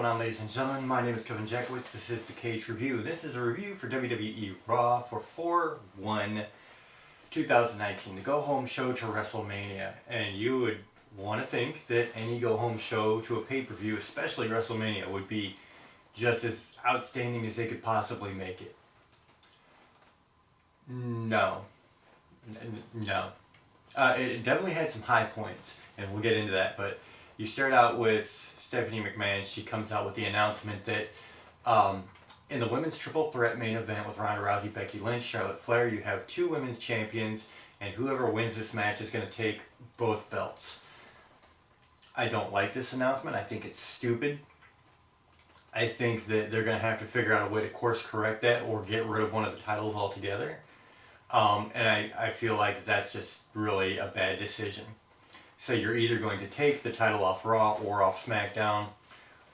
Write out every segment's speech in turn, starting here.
going on, ladies and gentlemen? My name is Kevin Jackowitz. This is the Kaged Review. This is a review for WWE Raw for 4/1/2019, the go-home show to WrestleMania. And you would want to think that any go-home show to a pay-per-view, especially WrestleMania, would be just as outstanding as they could possibly make it. No. No. It definitely had some high points, and we'll get into that, but you start out with Stephanie McMahon. She comes out with the announcement that in the women's triple threat main event with Ronda Rousey, Becky Lynch, Charlotte Flair, you have two women's champions, and whoever wins this match is going to take both belts. I don't like this announcement. I think it's stupid. I think that they're going to have to figure out a way to course correct that or get rid of one of the titles altogether. And I feel like that's just really a bad decision. So you're either going to take the title off Raw or off SmackDown,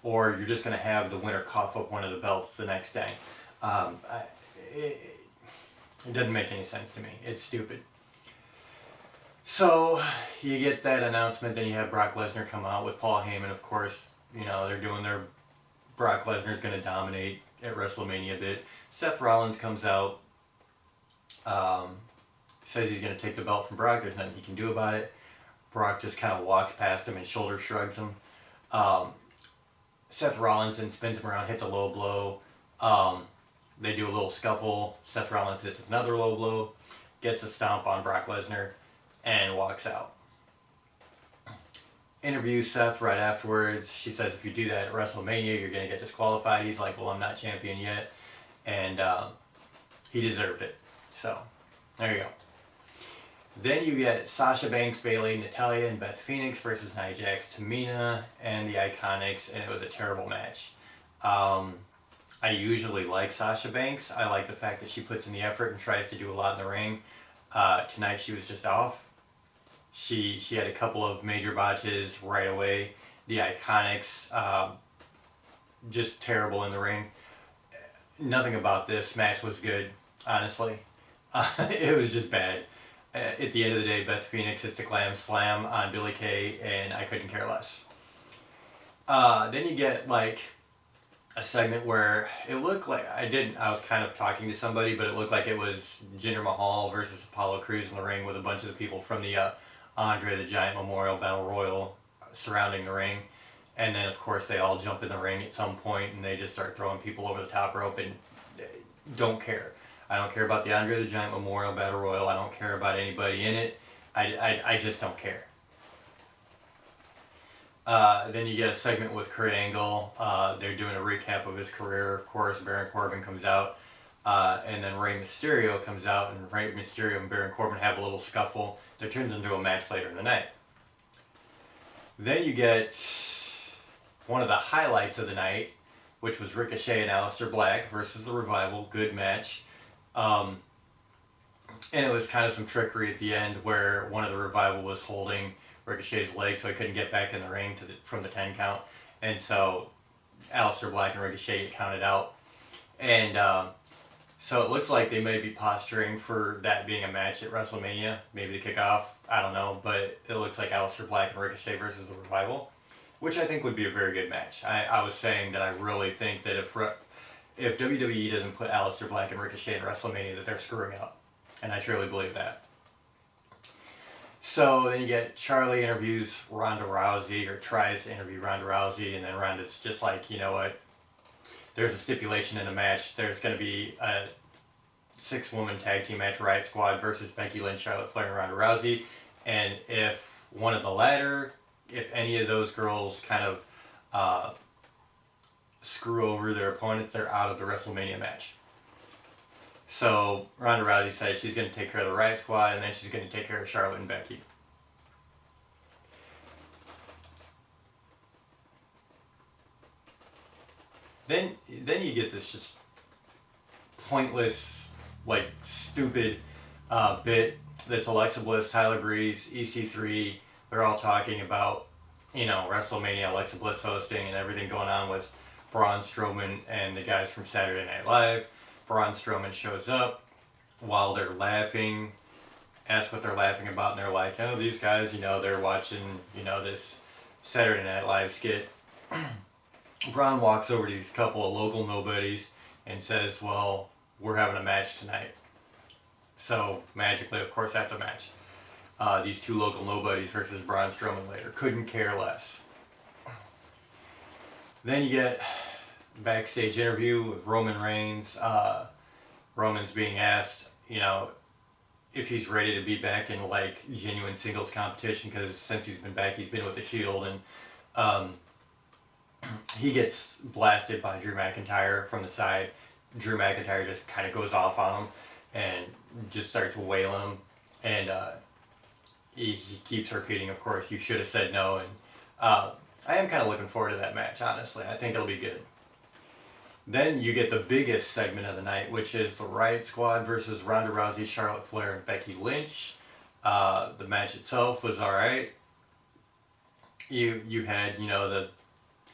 or you're just going to have the winner cough up one of the belts the next day. It doesn't make any sense to me. It's stupid. So you get that announcement, then you have Brock Lesnar come out with Paul Heyman, of course. You know, they're doing their Brock Lesnar's going to dominate at WrestleMania a bit. Seth Rollins comes out, says he's going to take the belt from Brock. There's nothing he can do about it. Brock just kind of walks past him and shoulder shrugs him. Seth Rollins then spins him around, hits a low blow. They do a little scuffle. Seth Rollins hits another low blow, gets a stomp on Brock Lesnar, and walks out. Interviews Seth right afterwards. She says if you do that at WrestleMania, you're going to get disqualified. He's like, well, I'm not champion yet. And he deserved it. So, there you go. Then you get Sasha Banks, Bayley, Natalya, and Beth Phoenix versus Nia Jax, Tamina, and the Iconics, and it was a terrible match. I usually like Sasha Banks. I like the fact that she puts in the effort and tries to do a lot in the ring. Tonight she was just off. She had a couple of major botches right away. The Iconics, just terrible in the ring. Nothing about this match was good, honestly. It was just bad. At the end of the day, Beth Phoenix hits a glam slam on Billie Kay, and I couldn't care less. Then you get like a segment where it looked like I was kind of talking to somebody, but it looked like it was Jinder Mahal versus Apollo Crews in the ring with a bunch of the people from the Andre the Giant Memorial Battle Royal surrounding the ring. And then, of course, they all jump in the ring at some point, and they just start throwing people over the top rope and don't care. I don't care about the Andre the Giant Memorial Battle Royal. I don't care about anybody in it. I just don't care. Then you get a segment with Kurt Angle. They're doing a recap of his career. Of course, Baron Corbin comes out. And then Rey Mysterio comes out, and Rey Mysterio and Baron Corbin have a little scuffle that turns into a match later in the night. Then you get one of the highlights of the night, which was Ricochet and Aleister Black versus The Revival. Good match. And it was kind of some trickery at the end where one of the Revival was holding Ricochet's leg so he couldn't get back in the ring from the 10 count. And so Aleister Black and Ricochet get counted out. And so it looks like they may be posturing for that being a match at WrestleMania. Maybe the kickoff. I don't know. But it looks like Aleister Black and Ricochet versus the Revival, which I think would be a very good match. I was saying that I really think that if WWE doesn't put Aleister Black and Ricochet in WrestleMania, that they're screwing up. And I truly believe that. So then you get Charlie interviews Ronda Rousey, or tries to interview Ronda Rousey, and then Ronda's just like, you know what, there's a stipulation in the match. There's going to be a 6-woman tag team match, Riott Squad versus Becky Lynch, Charlotte Flair, and Ronda Rousey. And if one of the latter, if any of those girls kind of screw over their opponents, they're out of the WrestleMania match. So Ronda Rousey says she's going to take care of the Riott Squad, and then she's going to take care of Charlotte and Becky. Then you get this just pointless, like stupid bit that's Alexa Bliss, Tyler Breeze, EC3. They're all talking about, you know, WrestleMania, Alexa Bliss hosting, and everything going on with Braun Strowman and the guys from Saturday Night Live. Braun Strowman shows up while they're laughing, ask what they're laughing about, and they're like, oh, these guys, you know, they're watching, you know, this Saturday Night Live skit. Braun walks over to these couple of local nobodies and says, well, we're having a match tonight. So, magically, of course, that's a match. These two local nobodies versus Braun Strowman later. Couldn't care less. Then you get backstage interview with Roman Reigns. Roman's being asked, if he's ready to be back in like genuine singles competition, because since he's been back, he's been with the Shield, and he gets blasted by Drew McIntyre from the side. Drew McIntyre just kind of goes off on him and just starts wailing him, and he keeps repeating, of course, you should have said no, and I am kind of looking forward to that match, honestly. I think it'll be good. Then you get the biggest segment of the night, which is the Riott Squad versus Ronda Rousey, Charlotte Flair, and Becky Lynch. The match itself was alright. You had, the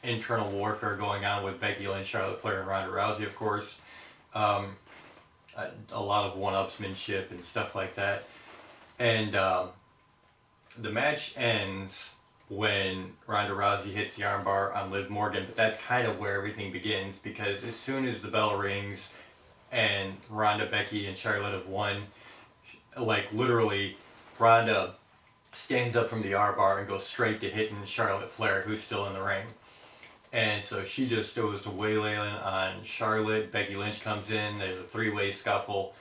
internal warfare going on with Becky Lynch, Charlotte Flair, and Ronda Rousey, of course. A lot of one-upsmanship and stuff like that. And the match ends when Ronda Rousey hits the armbar on Liv Morgan, but that's kind of where everything begins, because as soon as the bell rings and Ronda, Becky, and Charlotte have won, like literally, Ronda stands up from the armbar and goes straight to hitting Charlotte Flair, who's still in the ring. And so she just goes to waylaying on Charlotte. Becky Lynch comes in. There's a three-way scuffle.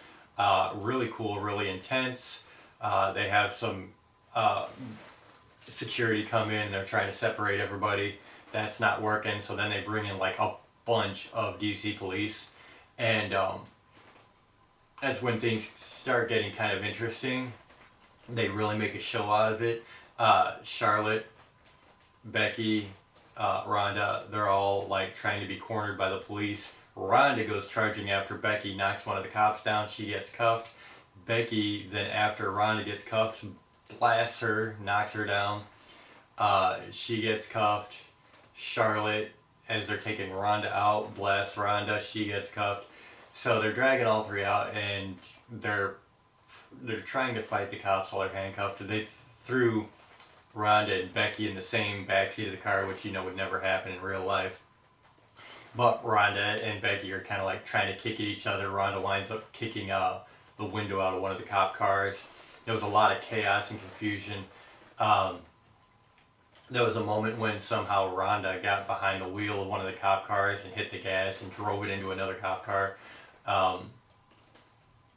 Really cool, really intense. They have some security come in. They're trying to separate everybody. That's not working. So then they bring in like a bunch of DC police. And that's when things start getting kind of interesting. They really make a show out of it. Charlotte, Becky, Ronda, they're all like trying to be cornered by the police. Ronda goes charging after Becky, knocks one of the cops down. She gets cuffed. Becky, then after Ronda gets cuffed, blasts her, knocks her down. She gets cuffed. Charlotte, as they're taking Ronda out, blasts Ronda. She gets cuffed. So they're dragging all three out, and they're trying to fight the cops while they're handcuffed. They threw Ronda and Becky in the same backseat of the car, which would never happen in real life. But Ronda and Becky are kind of like trying to kick at each other. Ronda winds up kicking the window out of one of the cop cars. There was a lot of chaos and confusion. There was a moment when somehow Ronda got behind the wheel of one of the cop cars and hit the gas and drove it into another cop car.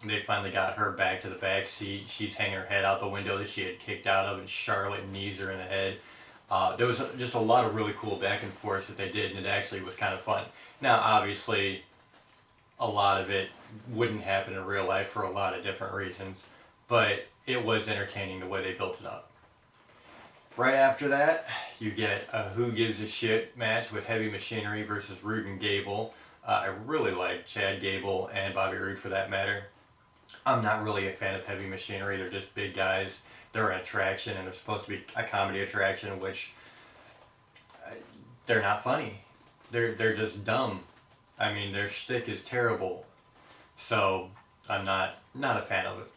They finally got her back to the back seat. She's hanging her head out the window that she had kicked out of, and Charlotte knees her in the head. There was just a lot of really cool back and forth that they did, and it actually was kind of fun. Now, obviously, a lot of it wouldn't happen in real life for a lot of different reasons, but it was entertaining the way they built it up. Right after that, you get a Who Gives a Shit match with Heavy Machinery versus Ruben and Gable. I really like Chad Gable and Bobby Roode for that matter. I'm not really a fan of Heavy Machinery. They're just big guys. They're an attraction, and they're supposed to be a comedy attraction, which they're not funny. They're just dumb. I mean, their shtick is terrible. So I'm not a fan of it.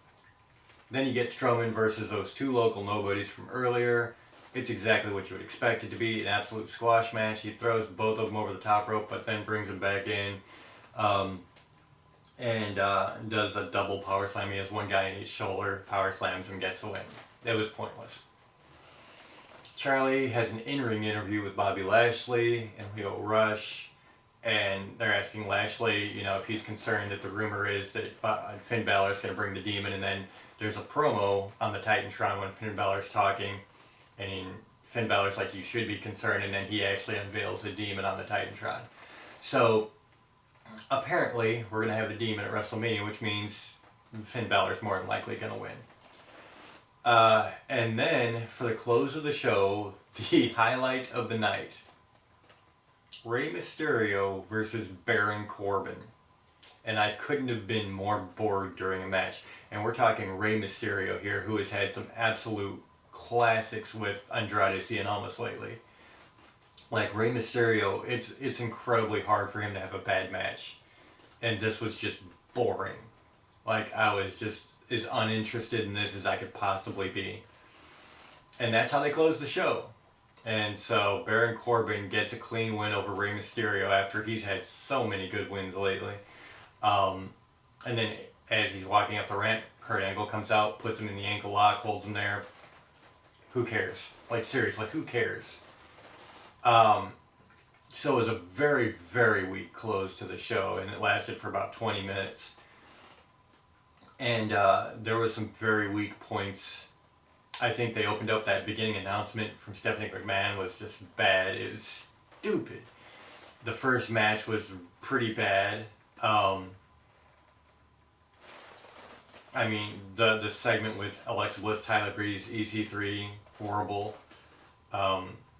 Then you get Strowman versus those two local nobodies from earlier. It's exactly what you would expect it to be, an absolute squash match. He throws both of them over the top rope, but then brings them back in. And does a double power slam. He has one guy in his shoulder, power slams, and gets the win. It was pointless. Charlie has an in-ring interview with Bobby Lashley and Leo Rush, and they're asking Lashley, if he's concerned that the rumor is that Finn Balor is going to bring the demon, and then there's a promo on the Titantron when Finn Balor's talking, and Finn Balor's like, you should be concerned, and then he actually unveils the demon on the Titantron. So apparently, we're going to have the demon at WrestleMania, which means Finn Balor's more than likely going to win. And then, for the close of the show, the highlight of the night, Rey Mysterio versus Baron Corbin. And I couldn't have been more bored during a match. And we're talking Rey Mysterio here, who has had some absolute classics with Andrade Cien Almas lately. Like, Rey Mysterio, it's incredibly hard for him to have a bad match. And this was just boring. Like, I was just as uninterested in this as I could possibly be. And that's how they closed the show. And so Baron Corbin gets a clean win over Rey Mysterio after he's had so many good wins lately. And then as he's walking up the ramp, Kurt Angle comes out, puts him in the ankle lock, holds him there. Who cares? Like, seriously, who cares? So it was a very, very weak close to the show, and it lasted for about 20 minutes. And there was some very weak points. I think they opened up that beginning announcement from Stephanie McMahon was just bad. It was stupid. The first match was pretty bad. I mean, the segment with Alexa Bliss, Tyler Breeze, EC3, horrible.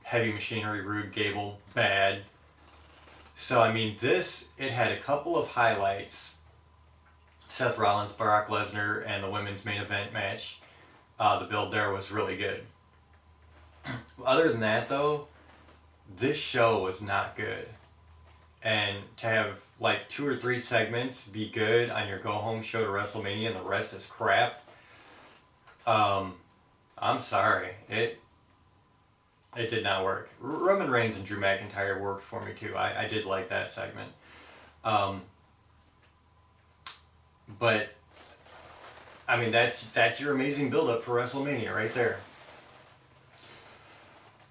Heavy Machinery, Rude, Gable, bad. So, I mean, it had a couple of highlights. Seth Rollins, Brock Lesnar, and the women's main event match. The build there was really good. Other than that, though, this show was not good. And to have like 2 or 3 segments be good on your go-home show to WrestleMania and the rest is crap, I'm sorry. It did not work. Roman Reigns and Drew McIntyre worked for me too. I did like that segment. But I mean, that's your amazing build-up for WrestleMania right there.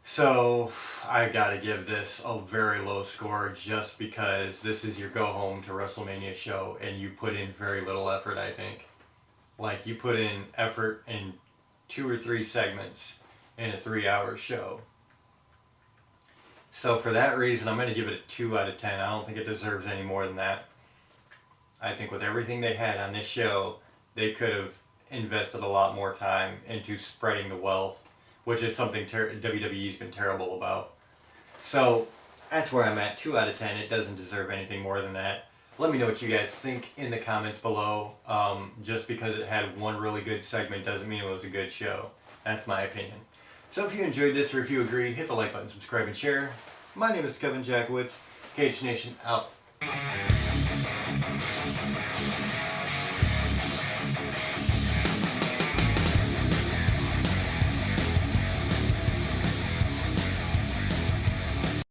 So I gotta give this a very low score just because this is your go-home to WrestleMania show and you put in very little effort, I think. Like, you put in effort in 2 or 3 segments in a 3-hour show. So for that reason, I'm going to give it a 2 out of 10. I don't think it deserves any more than that. I think with everything they had on this show, they could have invested a lot more time into spreading the wealth, which is something WWE's been terrible about. So that's where I'm at, 2 out of 10. It doesn't deserve anything more than that. Let me know what you guys think in the comments below. Just because it had one really good segment doesn't mean it was a good show. That's my opinion. So if you enjoyed this or if you agree, hit the like button, subscribe, and share. My name is Kevin Jackowitz. Kaged Nation out.